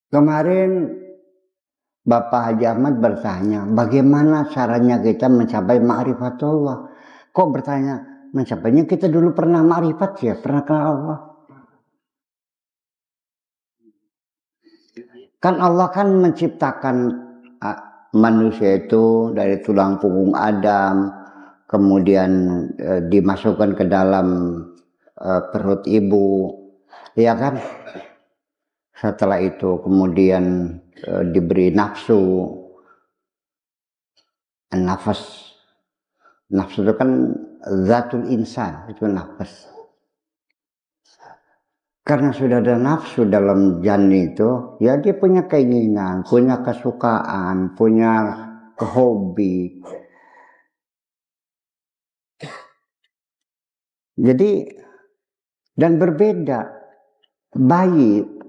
Kemarin Bapak Haji Ahmad bertanya, bagaimana caranya kita mencapai ma'rifatullah? Kok bertanya mencapainya? Kita dulu pernah ma'rifat ya, pernah kenal Allah. Kan Allah kan menciptakan manusia itu dari tulang punggung Adam, kemudian dimasukkan ke dalam perut ibu, ya kan? Setelah itu kemudian diberi nafsu, nafas. Nafsu itu kan zatul insan, itu nafas. Karena sudah ada nafsu dalam janin itu, ya dia punya keinginan, punya kesukaan, punya hobi. Jadi, dan berbeda. Bayi,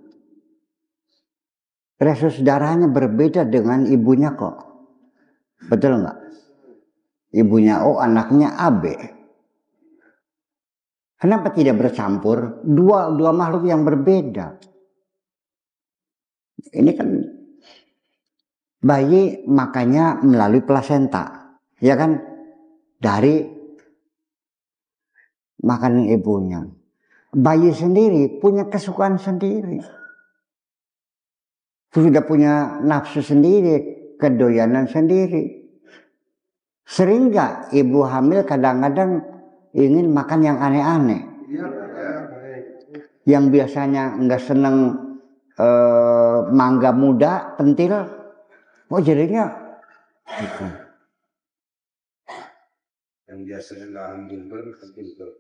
resus darahnya berbeda dengan ibunya kok. Betul nggak? Ibunya O, anaknya AB. Kenapa tidak bercampur? Dua makhluk yang berbeda. Ini kan bayi makanya melalui plasenta, ya kan? Dari makanan ibunya. Bayi sendiri punya kesukaan sendiri. Sudah punya nafsu sendiri, kedoyanan sendiri. Sering nggak ibu hamil kadang-kadang ingin makan yang aneh-aneh? Yang biasanya nggak seneng mangga muda, pentil, oh jadinya gitu. Yang biasanya nggak ambil pentil.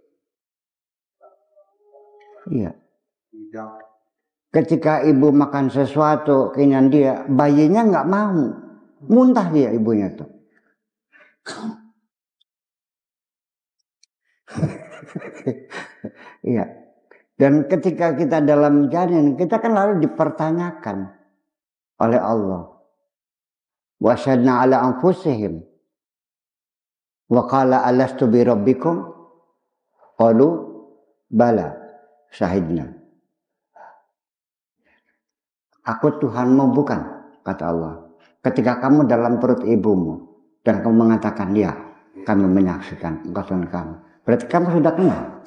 Iya. Ketika ibu makan sesuatu keinginan dia, bayinya nggak mau, muntah dia ibunya tuh. Iya. Dan ketika kita dalam janin, kita kan lalu dipertanyakan oleh Allah. Wasyadna ala anfusihim. Wa qala alastu bi rabbikum? Qalu bala, syahidna. Aku Tuhanmu bukan, kata Allah. Ketika kamu dalam perut ibumu dan kamu mengatakan ya, kami menyaksikan engkau Tuhan kamu. Berarti kamu sudah kenal.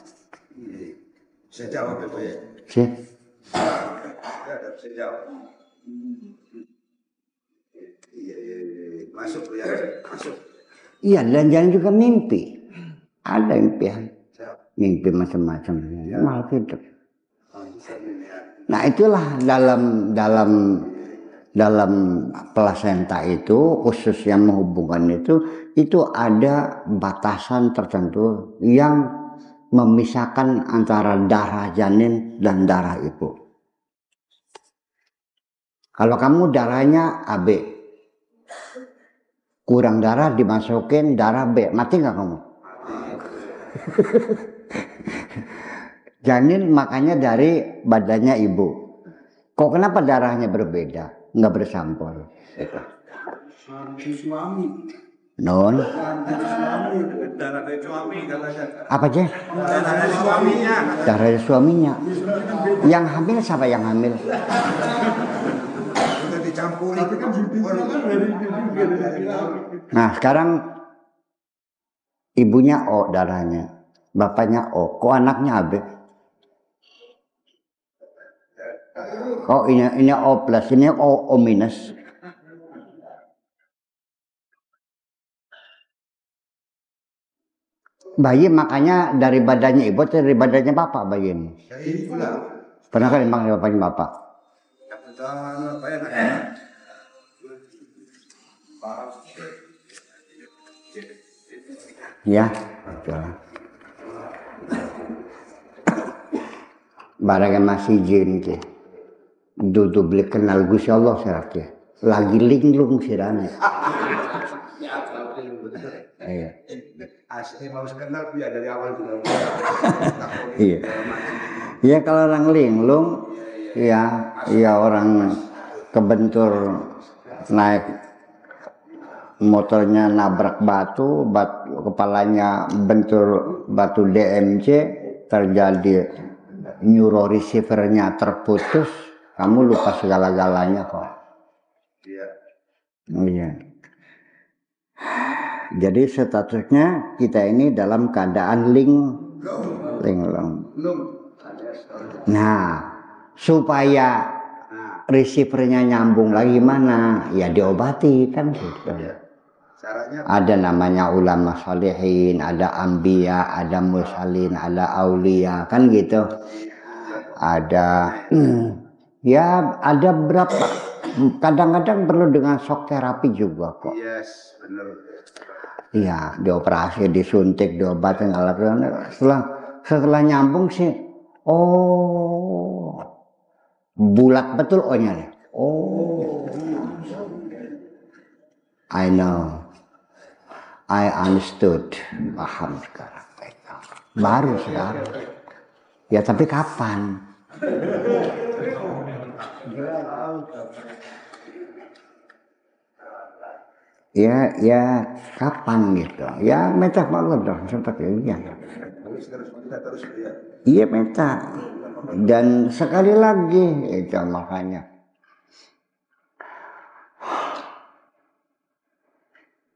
Saya jawab itu ya. Saya jawab. Masuk ya, masuk. Iya, dan jangan juga mimpi. Ada impian. Mimpi macam-macam. Malah hidup. Nah, itulah dalam plasenta itu, khusus yang menghubungkan itu ada batasan tertentu yang memisahkan antara darah janin dan darah ibu. Kalau kamu darahnya AB, kurang darah dimasukin darah B, mati nggak kamu? Janin makanya dari badannya ibu. Kok kenapa darahnya berbeda? Nggak bercampur. Suami. Non. Darah suami katanya. Apa aja? Darah suaminya. Darah suaminya. Yang hamil siapa yang hamil? Sudah dicampur. Nah sekarang ibunya O darahnya, bapaknya O. Kok anaknya AB? Oh ini O plus, ini O minus. Bayi makanya dari badannya ibu atau dari badannya bapak bayi ini? Pernah kan dipanggil bapaknya bapak? Ya, betul. Barangnya masih jin ke. Dudu beli kenal Gusti Allah syaratnya. Lagi linglung sirane. Iya. Asli mau kenal dia dari awal sudah. Iya. Ya kalau orang linglung, ya orang kebentur naik motornya nabrak batu, kepalanya bentur batu DMC, terjadi neuro receivernya terputus, Kamu lupa segala-galanya kok. Iya. Iya. Jadi statusnya kita ini dalam keadaan linglung. Nah, supaya receivernya nyambung lagi mana? Ya diobati kan gitu. Ada namanya ulama salihin, ada ambiya, ada mursalin, ada aulia, kan gitu. Ada ya ada berapa? Kadang-kadang perlu dengan shock terapi juga kok. Yes, benar. Iya, dioperasi, disuntik, diobatin alat. Setelah nyambung sih, oh bulat betul ohnya. Oh, I know. I understood, paham sekarang. Baru sekarang. Ya tapi kapan? Ya kapan gitu? Ya meta banget dong seperti itu. Iya meta. Dan sekali lagi itu makanya.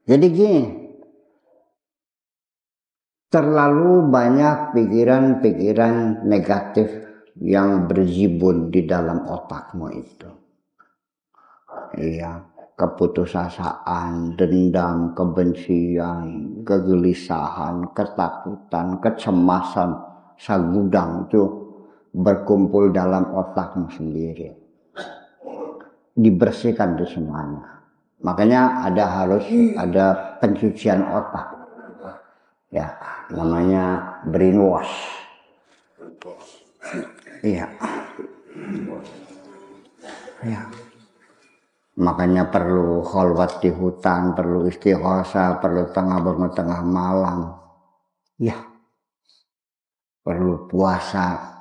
Jadi gini. Terlalu banyak pikiran-pikiran negatif yang berjibun di dalam otakmu itu. Iya, keputusasaan, dendam, kebencian, kegelisahan, ketakutan, kecemasan, sagudang itu berkumpul dalam otakmu sendiri. Dibersihkan itu semuanya. Makanya harus ada pencucian otak. Ya, namanya brainwash. Iya. Ya. Makanya perlu khalwat di hutan, perlu istighosa, perlu bangun tengah malam. Ya. Perlu puasa.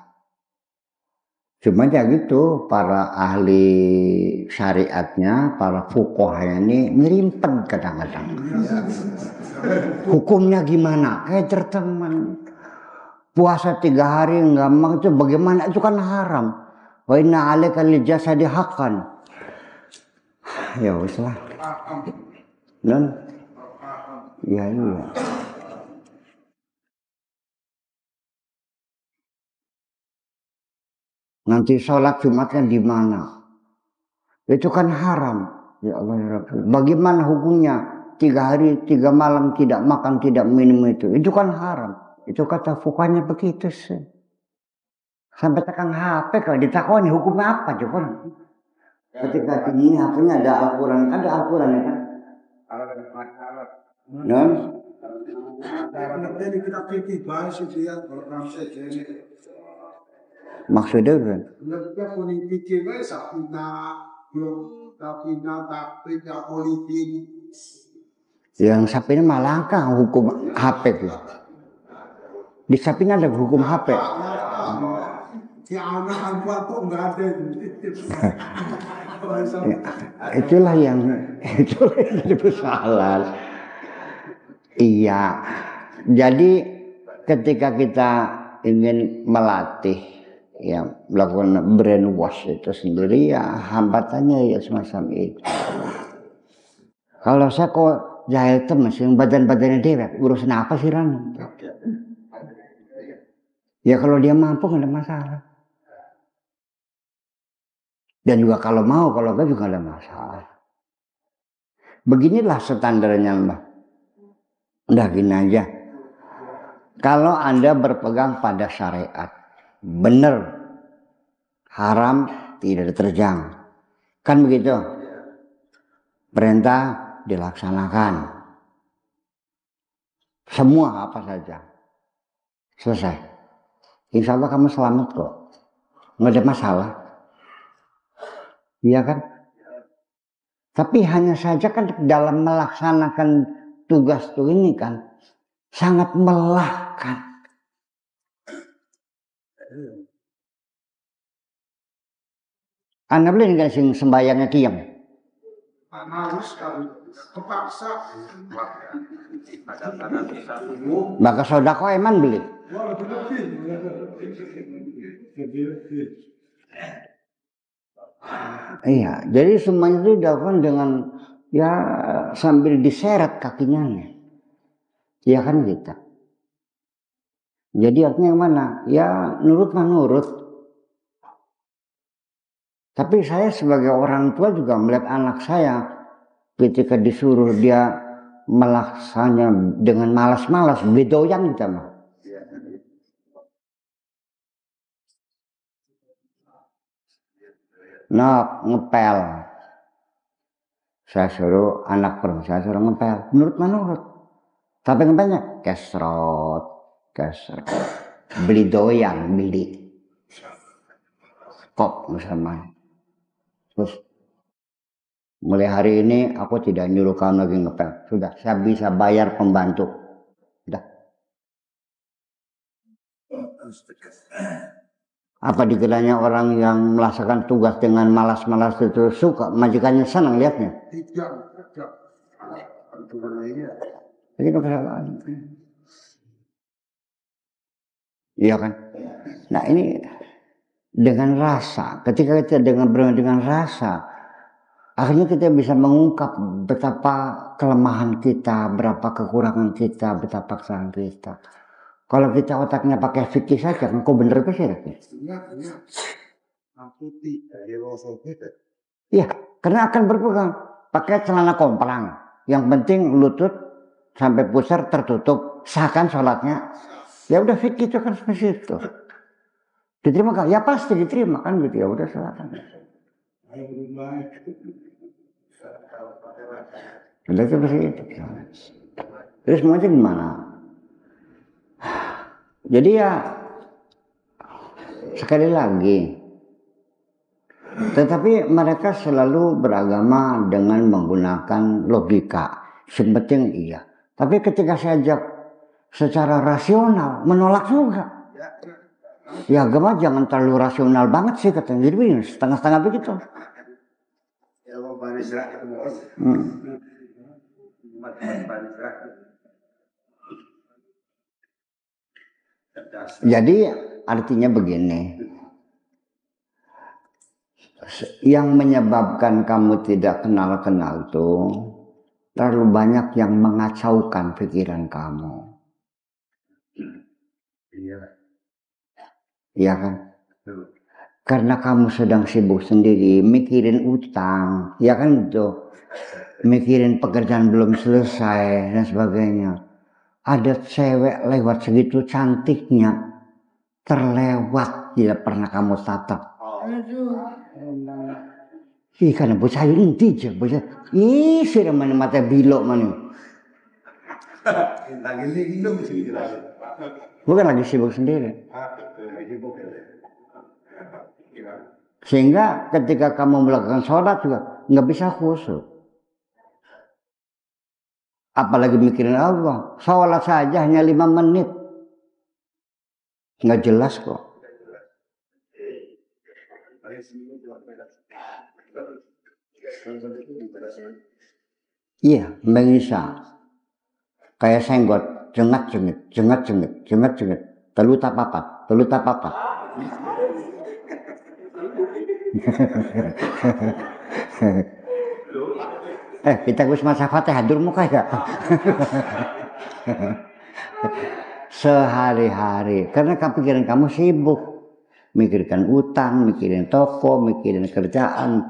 Cuma ya gitu, para ahli syariatnya, para fuqaha ini ngerimpen kadang-kadang. Hukumnya gimana? Teman. Puasa 3 hari enggak mau itu bagaimana? Itu kan haram. Wa inna 'alaika lil jasadi haqqan. Ya wis lah. Non. Ya iya. Nanti sholat Jumatnya di mana? Itu kan haram. Ya Allah ya Rabbi. Bagaimana hukumnya? 3 hari 3 malam tidak makan tidak minum itu kan haram. Itu kata fuqahanya begitu sih. Sampai tekan HP kalau ditakoni hukumnya apa coba? Ketika ini HP-nya ada Al-Quran ya kan? Non? Maksudnya kan? Yang sapinya malangkah hukum HP itu. Di sapinya ada hukum HP. Ya, itulah yang jadi persoalan. Iya. Jadi ketika kita ingin melatih ya melakukan brainwash itu sendiri ya hambatannya ya semacam itu. Kalau saya kok jahil temen sih badan-badannya dewek urusan apa sih Ran? Ya kalau dia mampu nggak ada masalah. Dan juga kalau mau, kalau enggak juga ada masalah. Beginilah standarnya Mbak. Udah gini aja. Kalau Anda berpegang pada syariat, benar, haram tidak diterjang. Kan begitu? Perintah dilaksanakan. Semua apa saja. Selesai. Insya Allah kamu selamat kok. Nggak ada masalah. Iya kan? Tapi hanya saja kan dalam melaksanakan tugas itu ini kan sangat melelahkan. Anda boleh nggak sing sembayangnya diam? Harus kepaksa. Maka sodako eman beli. Iya, jadi semuanya itu dilakukan dengan ya sambil diseret kakinya. Iya kan kita. Jadi artinya yang mana? Ya nurut mah nurut. Tapi saya sebagai orang tua juga melihat anak saya ketika disuruh dia melaksanakannya dengan malas-malas, beli doyan kita mah. Nah, ngepel. Saya suruh anak perempuan saya suruh ngepel. Menurut. Tapi ngepelnya kesrot. Beli doyan, beli. Kok misalnya. Terus mulai hari ini aku tidak nyuruh kamu lagi ngepel. Sudah, saya bisa bayar pembantu. Sudah. Apa dikiranya orang yang melaksanakan tugas dengan malas-malas itu suka, majikannya senang lihatnya? Tidak. Jadi kesalahan. Iya kan? Nah ini dengan rasa, ketika kita dengan rasa, akhirnya kita bisa mengungkap betapa kelemahan kita, berapa kekurangan kita, betapa kesalahan kita. Kalau kita otaknya pakai fikih saja, engkau bener ke sih? Iya, karena akan berpegang. Pakai celana komprang. Yang penting lutut sampai pusar tertutup. Sahkan sholatnya. Ya udah fikih itu kan seperti itu. Diterima kan? Ya pasti diterima kan gitu ya. Udah silakan. Udah seperti itu. Terus semuanya gimana? Jadi ya sekali lagi, tetapi mereka selalu beragama dengan menggunakan logika. Sepenting iya. Tapi ketika saya ajak secara rasional, menolak juga. Ya agama jangan terlalu rasional banget sih katanya. Jadi setengah-setengah begitu. Jadi artinya begini, yang menyebabkan kamu tidak kenal-kenal tuh terlalu banyak yang mengacaukan pikiran kamu. Iya kan? Karena kamu sedang sibuk sendiri, mikirin utang, ya kan gitu, mikirin pekerjaan belum selesai dan sebagainya. Ada cewek lewat segitu cantiknya, terlewat tidak pernah kamu tatap. Ih karena bocah inti aja, bocah. Ih sih mana mata bilok mana. Bukan lagi sibuk sendiri. Sehingga ketika kamu melakukan sholat juga nggak bisa khusyuk. Apalagi mikirin Allah. Sholat saja hanya 5 menit. Nggak jelas kok. Iya, bisa. Kayak senggot, jengat-jengit. Telu tapapat. Kita gus masa Fatihah dulu muka ya. Sehari-hari, karena pikiran kamu sibuk. Mikirkan utang, mikirin toko, mikirin kerjaan.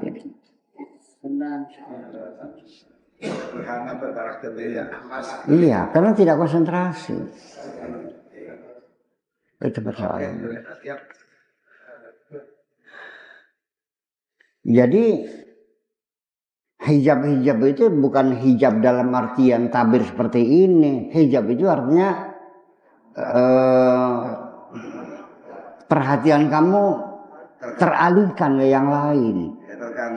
Iya, karena tidak konsentrasi. Itu persoalan. Jadi hijab itu bukan hijab dalam artian tabir seperti ini. Hijab itu artinya perhatian kamu teralihkan ke yang lain.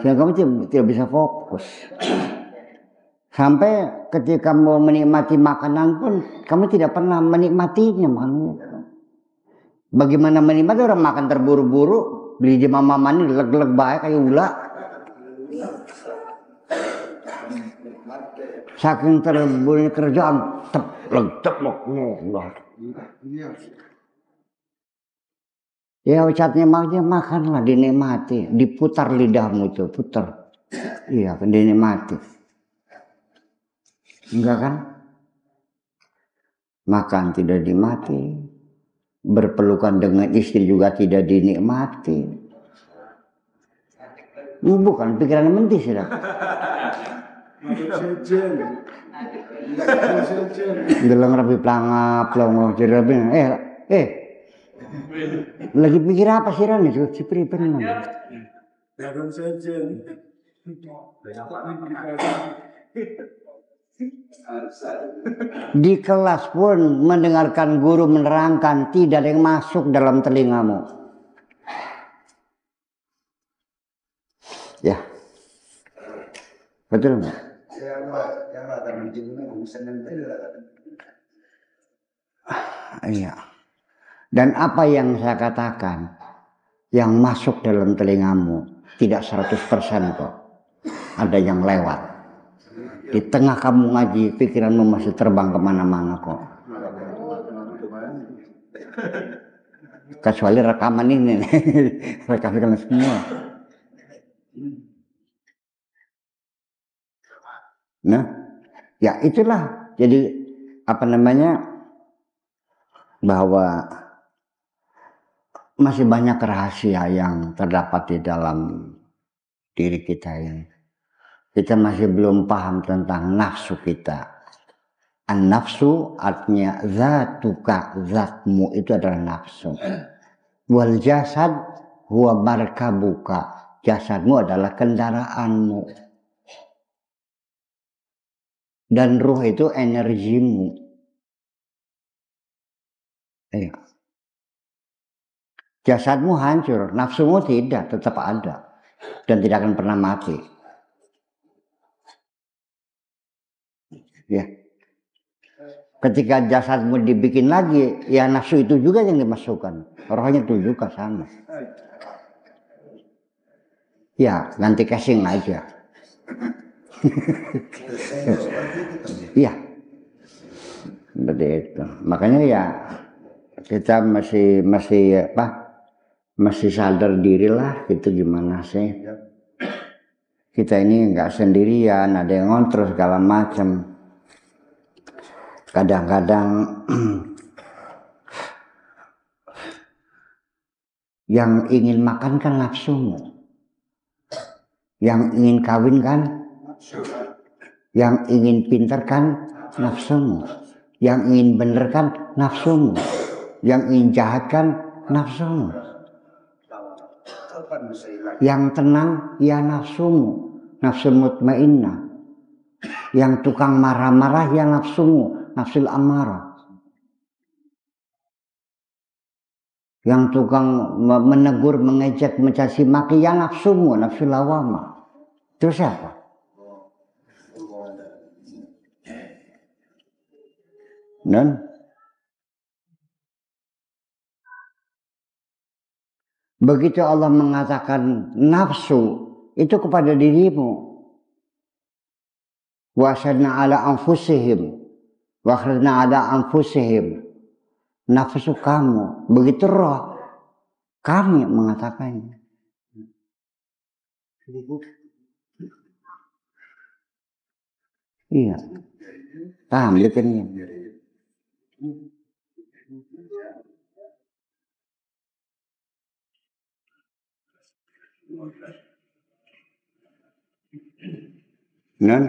Sehingga kamu tidak bisa fokus. Sampai ketika mau menikmati makanan pun kamu tidak pernah menikmatinya. Bagaimana menikmati orang makan terburu-buru, beli di mama ini leg-leg baik kayak ula. Saking terburu kerjaan, tep. Ya ucapnya makanlah, dinikmati, diputar lidahmu itu, putar. Iya, dinikmati. Enggak kan? Makan tidak dinikmati, berpelukan dengan istri juga tidak dinikmati. Bukan pikiran mentis ya. Deleng rapi plangap longo jerabe. Lagi mikir apa sih Ran itu? Si Pripen. Di kelas pun mendengarkan guru menerangkan, tidak ada yang masuk dalam telingamu. Ya, betul nggak? Iya. Dan apa yang saya katakan, yang masuk dalam telingamu tidak 100% kok. Ada yang lewat. Di tengah kamu ngaji, pikiranmu masih terbang kemana-mana kok. Kecuali rekaman ini nih. Rekaman semua. Nah, ya itulah. Jadi apa namanya, bahwa masih banyak rahasia yang terdapat di dalam diri kita ini. Kita masih belum paham tentang nafsu kita. An-nafsu artinya zatuka, zatmu itu adalah nafsu. Wal jasad huwa markabuka, jasadmu adalah kendaraanmu. Dan ruh itu energimu. Iya. Jasadmu hancur, nafsumu tidak, tetap ada. Dan tidak akan pernah mati. Ya. Ketika jasadmu dibikin lagi, ya nafsu itu juga yang dimasukkan. Rohnya itu juga sama. Ya, ganti casing aja. Iya. Seperti itu. Makanya ya kita masih sadar diri lah, gitu gimana sih. Kita ini nggak sendirian, ada yang ngontrol segala macam. Kadang-kadang yang ingin makan kan nafsumu, yang ingin kawin kan, yang ingin pintar kan nafsumu, yang ingin bener kan nafsumu, yang ingin jahat kan nafsumu, yang tenang ya nafsumu, nafsu mutmainnah, yang tukang marah-marah ya nafsumu, nafsul amarah. Yang tukang menegur, mengejek, mencaci maki ya nafsumu, nafsu lawama. Terus siapa? Dan begitu Allah mengatakan nafsu itu kepada dirimu. Wa asyadna ala anfusihim wa akhrajna ala anfusihim. Nafsu kamu, begitu roh kami mengatakannya. Iya, paham ya kan? Non?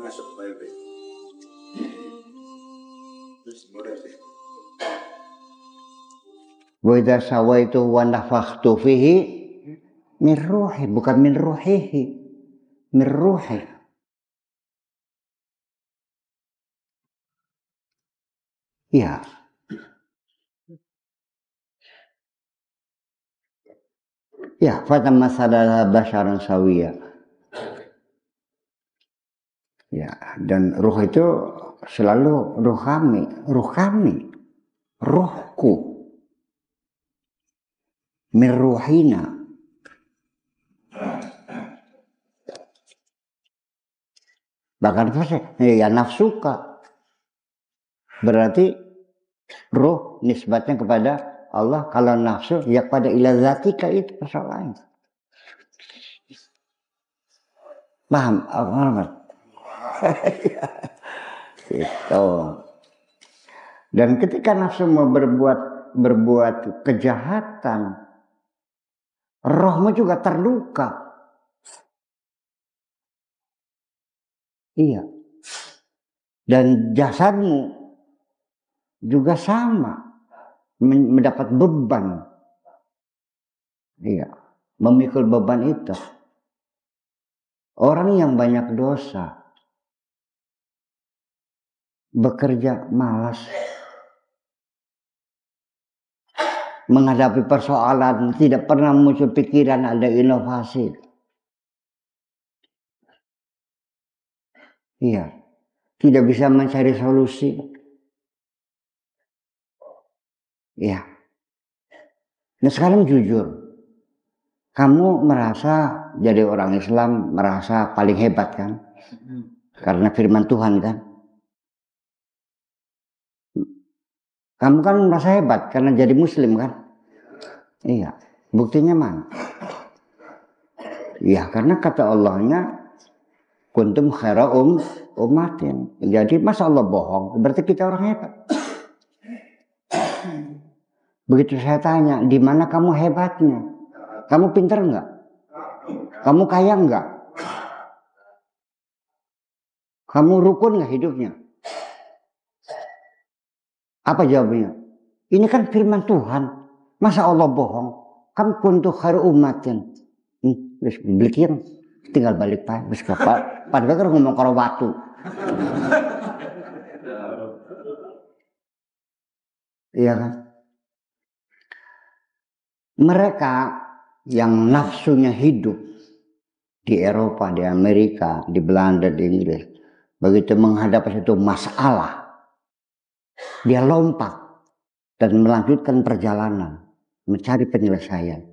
Masuk baik. Wa idza sawaitu wa nafakhtu fihi min ruhi, bukan min ruhihi, min ruhi. Ya. Ya, fatamma sadara basyaran sawiya. Ya, dan ruh itu selalu ruh kami, ruhku, min ruhina. Bahkan ya nafsuka. Berarti ruh nisbatnya kepada Allah, kalau nafsu ya pada ila zatika, itu persoalannya. Paham? Gitu. Dan ketika nafsu mau berbuat kejahatan, rohmu juga terluka. Iya. Dan jasadmu juga sama, mendapat beban. Iya, memikul beban itu. Orang yang banyak dosa, bekerja malas, menghadapi persoalan tidak pernah muncul pikiran ada inovasi. Iya, tidak bisa mencari solusi. Iya. Nah sekarang jujur, kamu merasa jadi orang Islam merasa paling hebat kan? Karena firman Tuhan kan? Kamu kan merasa hebat karena jadi Muslim kan? Iya. Buktinya mana? Iya, karena kata Allahnya kuntum khaira ummatin. Jadi masa Allah bohong? Berarti kita orang hebat. Begitu saya tanya, di mana kamu hebatnya? Kamu pintar enggak? Kamu kaya enggak? Kamu rukun enggak hidupnya? Apa jawabannya? Ini kan firman Tuhan. Masa Allah bohong? Kamu kuntum khaira ummatin. Terus belikin tinggal balik pak. Padahal kan ngomong karo watu. Iya kan? Mereka yang nafsunya hidup di Eropa, di Amerika, di Belanda, di Inggris, begitu menghadapi satu masalah, dia lompat dan melanjutkan perjalanan, mencari penyelesaian.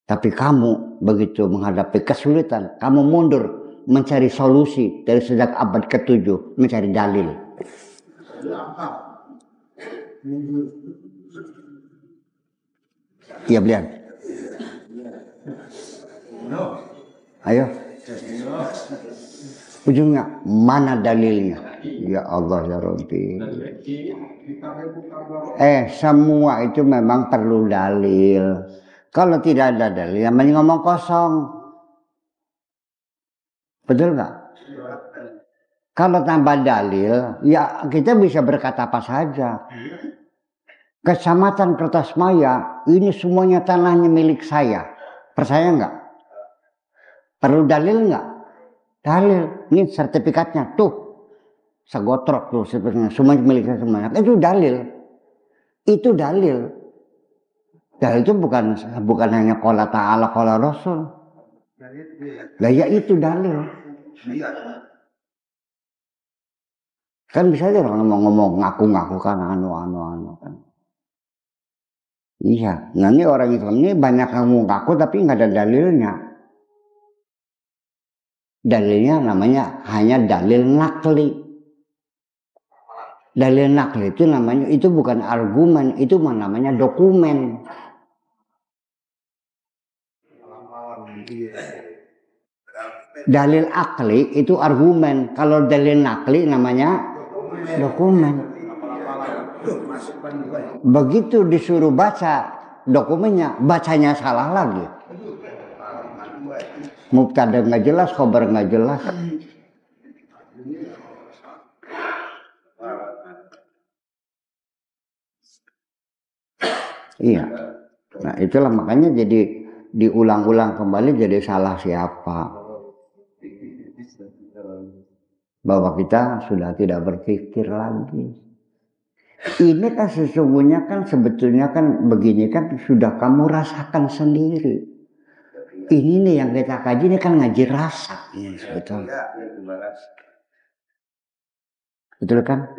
Tapi kamu begitu menghadapi kesulitan, kamu mundur mencari solusi dari sejak abad ke-7, mencari dalil. Iya belian. Ayo. Ujungnya mana dalilnya? Ya Allah ya Rabbi. Semua itu memang perlu dalil. Kalau tidak ada dalil, namanya ngomong kosong. Betul nggak? Kalau tambah dalil, ya kita bisa berkata apa saja. Kecamatan Kertasmaya, ini semuanya tanahnya milik saya. Percaya nggak? Perlu dalil nggak? Dalil. Ini sertifikatnya tuh, segotrok tuh sertifikatnya, semuanya milik saya semuanya. Itu dalil. Itu dalil. Dalil itu bukan hanya qala ta'ala qala rasul. Lah ya itu dalil. Kan bisa aja orang ngomong ngaku-ngaku kan anu kan. Iya, nah ini orang Islam ini banyak yang ngaku tapi nggak ada dalilnya. Dalilnya namanya hanya dalil nakli. Dalil nakli itu namanya, itu bukan argumen, itu namanya dokumen. Dalil akli itu argumen, kalau dalil nakli namanya dokumen. Begitu disuruh baca dokumennya, bacanya salah lagi. Mubtada nggak jelas, khabar nggak jelas. Iya. Nah itulah makanya jadi diulang-ulang kembali, jadi salah siapa. Bahwa kita sudah tidak berpikir lagi. Ini kan sesungguhnya kan sebetulnya kan begini kan sudah kamu rasakan sendiri. Ini nih yang kita kaji ini kan ngaji rasa. Betul. Betul kan?